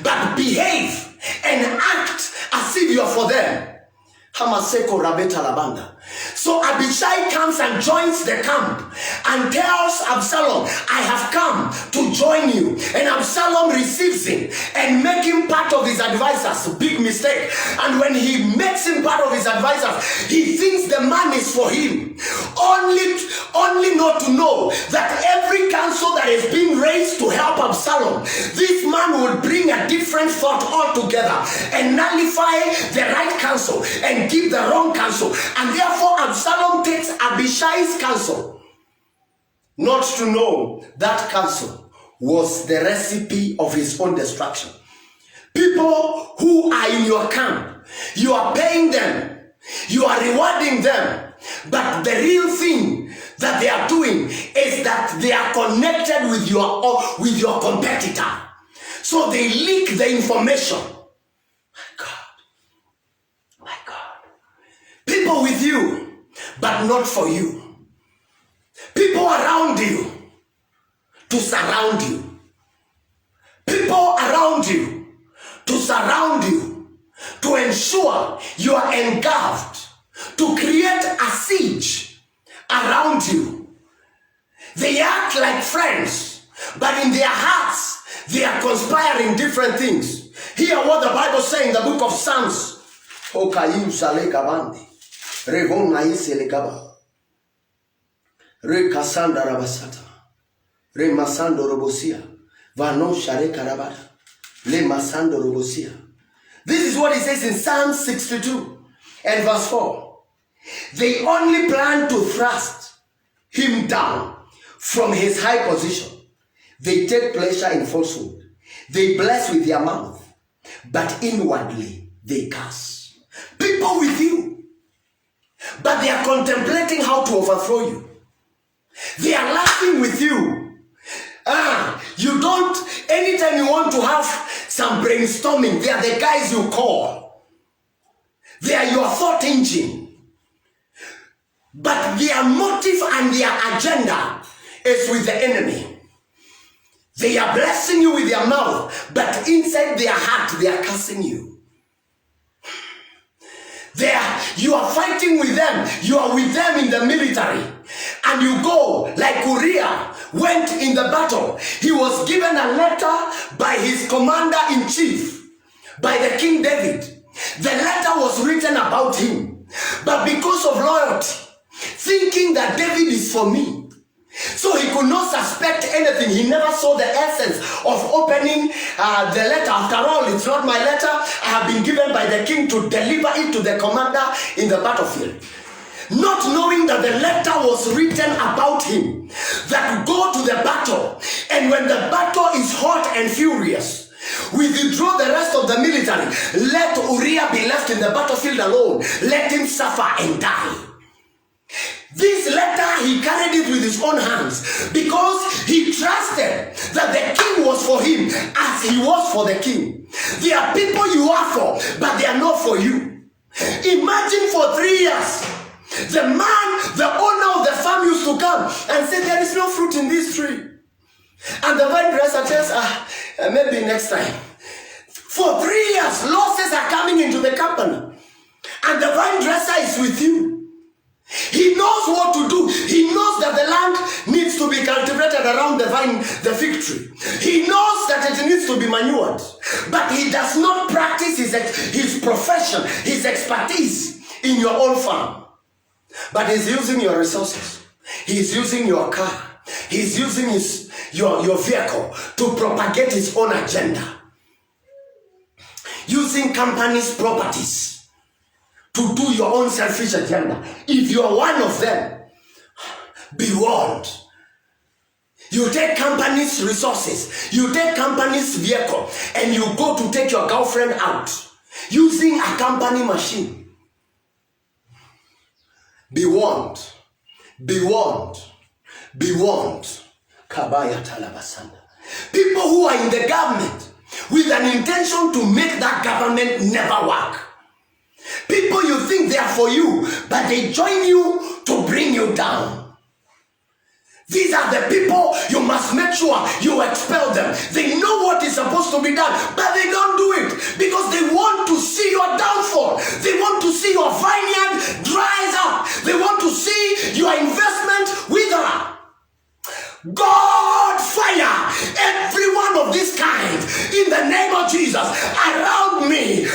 but behave and act as if you're for them. Hamaseko Rabeta Labanda. So Abishai comes and joins the camp and tells Absalom, I have come to join you. And Absalom receives him and makes him part of his advisors. Big mistake. And when he makes him part of his advisors, he thinks the man is for him. Only not to know that every counsel that is being raised to help Absalom, this man will bring a different different thought altogether and nullify the right counsel and give the wrong counsel. And therefore Absalom takes Abishai's counsel, not to know that counsel was the recipe of his own destruction. People who are in your camp, you are paying them, you are rewarding them, but the real thing that they are doing is that they are connected with your competitor. So they leak the information. My God. People with you, but not for you. People around you to surround you. People around you to surround you, to ensure you are engulfed, to create a siege around you. They act like friends, but in their hearts, they are conspiring different things. Hear what the Bible says in the book of Psalms. This is what it says in Psalm 62 and verse 4. They only plan to thrust him down from his high position. They take pleasure in falsehood. They bless with their mouth, but inwardly they curse. People with you, but they are contemplating how to overthrow you. They are laughing with you. You don't, anytime you want to have some brainstorming, they are the guys you call. They are your thought engine. But their motive and their agenda is with the enemy. They are blessing you with their mouth, but inside their heart, they are cursing you. You are fighting with them. You are with them in the military. And you go like Uriah went in the battle. He was given a letter by his commander-in-chief, by the King David. The letter was written about him. But because of loyalty, thinking that David is for me, so he could not suspect anything. He never saw the essence of opening the letter. After all, it's not my letter. I have been given by the king to deliver it to the commander in the battlefield. Not knowing that the letter was written about him, that go to the battle, and when the battle is hot and furious, we withdraw the rest of the military. Let Uriah be left in the battlefield alone. Let him suffer and die. This letter, he carried it with his own hands because he trusted that the king was for him as he was for the king. There are people you are for, but they are not for you. Imagine for 3 years, the man, the owner of the farm used to come and say, there is no fruit in this tree. And the vine dresser tells, maybe next time. For 3 years, losses are coming into the company. And the vine dresser is with you. He knows what to do. He knows that the land needs to be cultivated around the fig tree. He knows that it needs to be manured. But he does not practice his profession, his expertise in your own farm. But he's using your resources. He's using your car. He's using your vehicle to propagate his own agenda. Using companies' properties to do your own selfish agenda. If you are one of them, be warned. You take company's resources, you take company's vehicle, and you go to take your girlfriend out using a company machine. Be warned. Be warned. Be warned. Kabaya Talabasanda. People who are in the government with an intention to make that government never work. People you think they are for you, but they join you to bring you down. These are the people you must make sure you expel them. They know what is supposed to be done, but they don't do it because they want to see your downfall. They want to see your vineyard dries up. They want to see your investment wither. God, fire every one of this kind in the name of Jesus around me,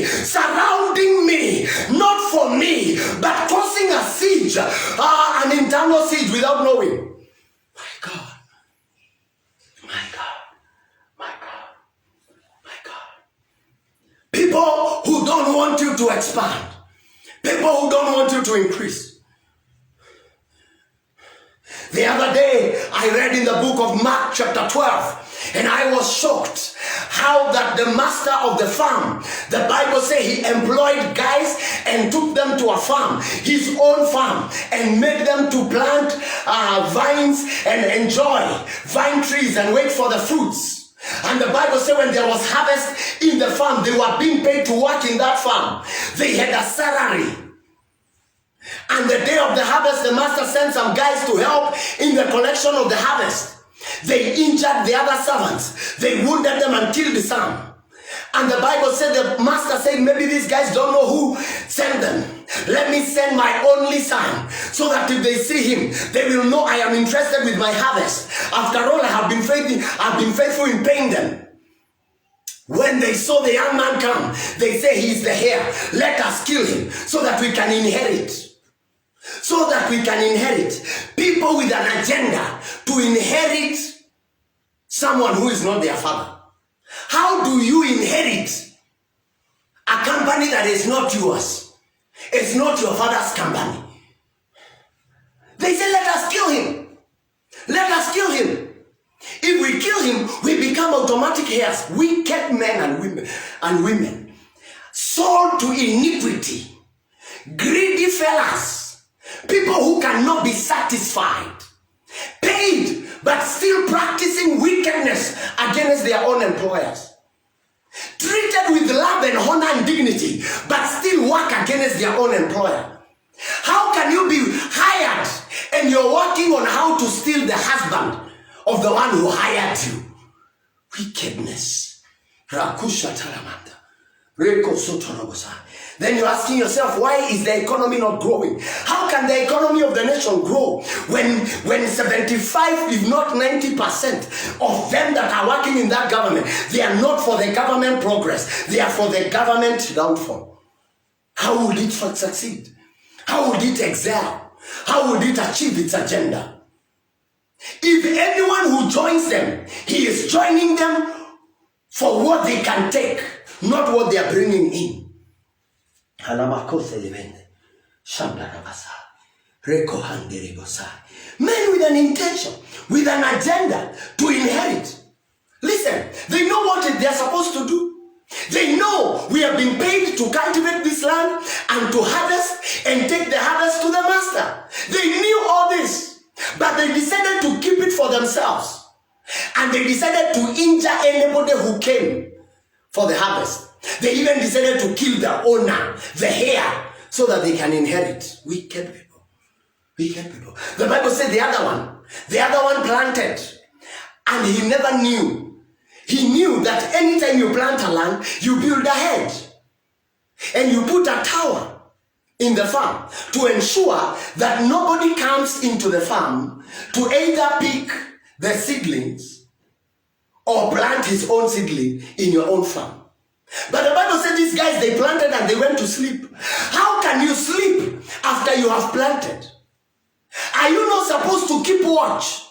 surrounding me, not for me, but causing a siege, an internal siege without knowing. My God, my God, my God. don't want you to expand. People who don't want you to increase. The other day, I read in the book of Mark chapter 12, and I was shocked how that the master of the farm, the Bible says he employed guys and took them to a farm, his own farm, and made them to plant vines and enjoy vine trees and wait for the fruits. And the Bible says when there was harvest in the farm, they were being paid to work in that farm. They had a salary. And the day of the harvest, the master sent some guys to help in the collection of the harvest. They injured the other servants. They wounded them and killed some. And the Bible said, the master said, maybe these guys don't know who sent them. Let me send my only son, so that if they see him, they will know I am interested with my harvest. After all, I've been faithful in paying them. When they saw the young man come, they say he's the heir. Let us kill him so that we can inherit. So that we can inherit. People with an agenda to inherit someone who is not their father. How do you inherit a company that is not yours? It's not your father's company. They say, let us kill him. Let us kill him. If we kill him, we become automatic heirs. Wicked men and women. Sold to iniquity. Greedy fellas. People who cannot be satisfied. Paid, but still practicing wickedness against their own employers. Treated with love and honor and dignity, but still work against their own employer. How can you be hired and you're working on how to steal the husband of the one who hired you? Wickedness. Rakusha talamanda. Reko sotorobosa. Then you're asking yourself, why is the economy not growing? How can the economy of the nation grow when 75, if not 90% of them that are working in that government, they are not for the government progress, they are for the government downfall? How would it succeed? How would it excel? How would it achieve its agenda? If anyone who joins them, he is joining them for what they can take, not what they are bringing in. Men with an intention, with an agenda to inherit. Listen, they know what they are supposed to do. They know we have been paid to cultivate this land and to harvest and take the harvest to the master. They knew all this, but they decided to keep it for themselves. And they decided to injure anybody who came for the harvest. They even decided to kill the owner, the heir, so that they can inherit. Wicked people. Wicked people. The Bible said the other one planted, and he never knew. He knew that anytime you plant a land, you build a hedge. And you put a tower in the farm to ensure that nobody comes into the farm to either pick the seedlings or plant his own seedling in your own farm. But the Bible said these guys, they planted and they went to sleep. How can you sleep after you have planted? Are you not supposed to keep watch?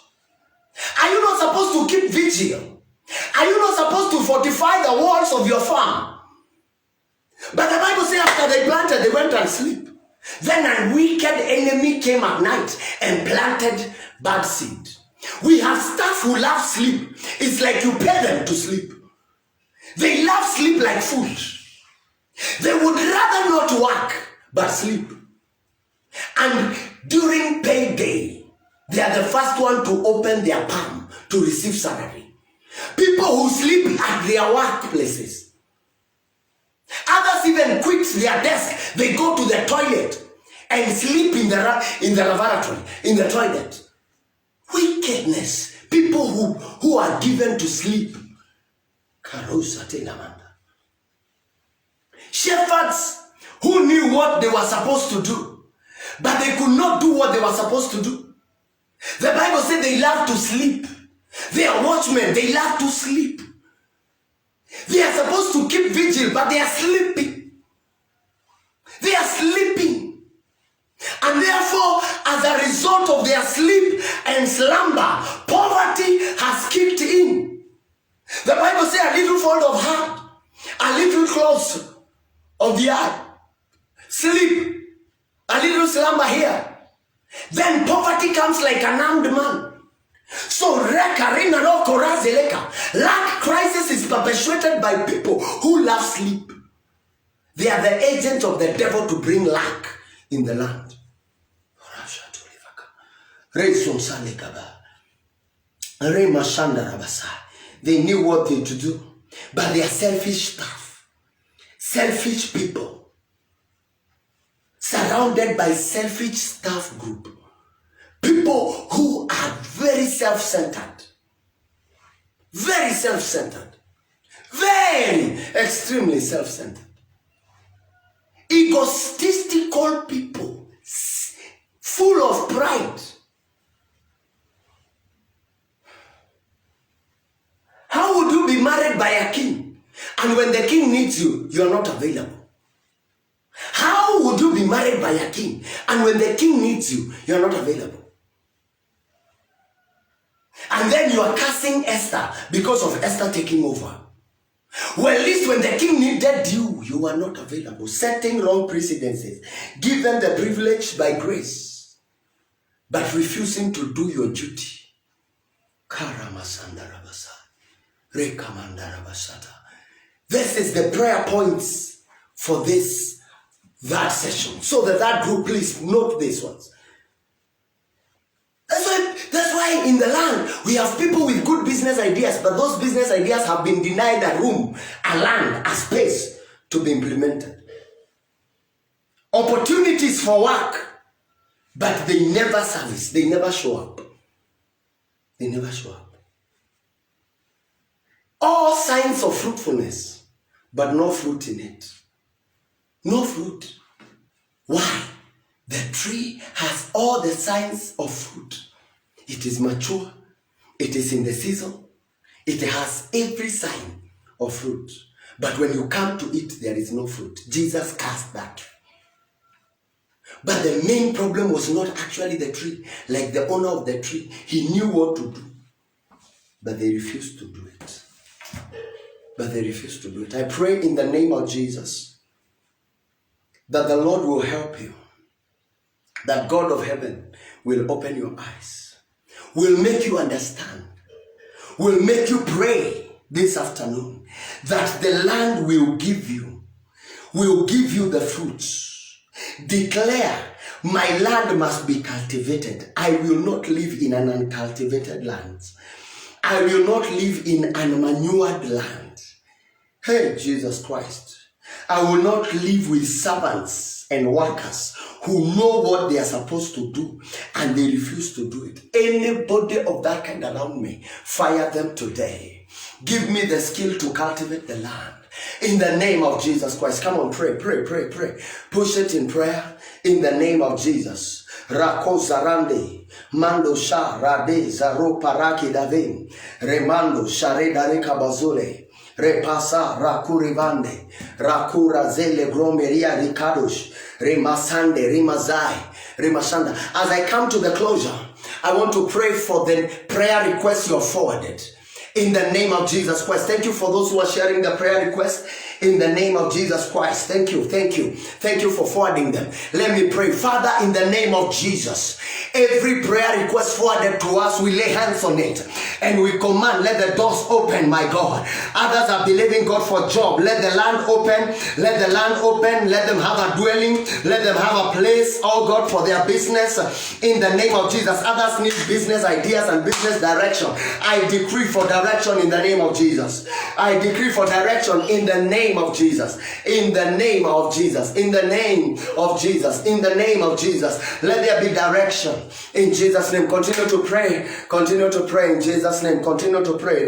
Are you not supposed to keep vigil? Are you not supposed to fortify the walls of your farm? But the Bible says after they planted, they went and sleep. Then a wicked enemy came at night and planted bad seed. We have staff who love sleep. It's like you pay them to sleep. They love sleep like food. They would rather not work, but sleep. And during payday, they are the first one to open their palm to receive salary. People who sleep at their workplaces. Others even quit their desk. They go to the toilet and sleep in the lavatory, in the toilet. Wickedness. People who are given to sleep. Shepherds who knew what they were supposed to do, but they could not do what they were supposed to do. The Bible said they love to sleep. They are watchmen. They love to sleep. They are supposed to keep vigil, but they are sleeping. They are sleeping. And therefore, as a result of their sleep and slumber, poverty has kicked in. The Bible says a little fold of hand, a little close of the earth. Sleep. A little slumber here. Then poverty comes like an armed man. So lack crisis is perpetuated by people who love sleep. They are the agents of the devil to bring lack in the land. They knew what they to do, but they are selfish stuff. Selfish people. Surrounded by selfish staff group. People who are very self-centered. Very self-centered. Very extremely self-centered. Egotistical people. Full of pride. How would you be married by a king? And when the king needs you, you are not available. How would you be married by a king? And when the king needs you, you are not available. And then you are cursing Esther because of Esther taking over. Well, at least when the king needed you, you are not available. Setting wrong precedences. Given the privilege by grace, but refusing to do your duty. This is the prayer points for that session. So that group, please note these ones. That's why in the land we have people with good business ideas, but those business ideas have been denied a room, a land, a space to be implemented. Opportunities for work, but they never service, they never show up. They never show up. All signs of fruitfulness, but no fruit in it. No fruit. Why? The tree has all the signs of fruit. It is mature. It is in the season. It has every sign of fruit. But when you come to it, there is no fruit. Jesus cast that tree. But the main problem was not actually the tree. Like the owner of the tree, he knew what to do. But they refused to do it. I pray in the name of Jesus that the Lord will help you. That God of heaven will open your eyes. Will make you understand. Will make you pray this afternoon. That the land will give you the fruits. Declare, my land must be cultivated. I will not live in an uncultivated land. I will not live in an unmanured land. Hey, Jesus Christ. I will not live with servants and workers who know what they are supposed to do and they refuse to do it. Anybody of that kind around me, fire them today. Give me the skill to cultivate the land. In the name of Jesus Christ. Come on, pray. Push it in prayer. In the name of Jesus. Rako zarande. Mando sha rade zaro paraki davin. Remando share dare kabazule. Repasa rakurivande. Rakura zele gromeria rikadosh. Remasande rimazai. Remasanda. As I come to the closure, I want to pray for the prayer requests you have forwarded. In the name of Jesus Christ. Thank you for those who are sharing the prayer requests. In the name of Jesus Christ. Thank you for forwarding them. Let me pray. Father, in the name of Jesus, every prayer request forwarded to us, we lay hands on it. And we command, let the doors open, my God. Others are believing God for job. Let the land open. Let the land open. Let them have a dwelling. Let them have a place, oh God, for their business. In the name of Jesus. Others need business ideas and business direction. I decree for direction in the name of Jesus. I decree for direction in the name of Jesus. In the name of Jesus. In the name of Jesus. In the name of Jesus. Let there be direction. In Jesus' name. Continue to pray. In Jesus' name. Continue to pray.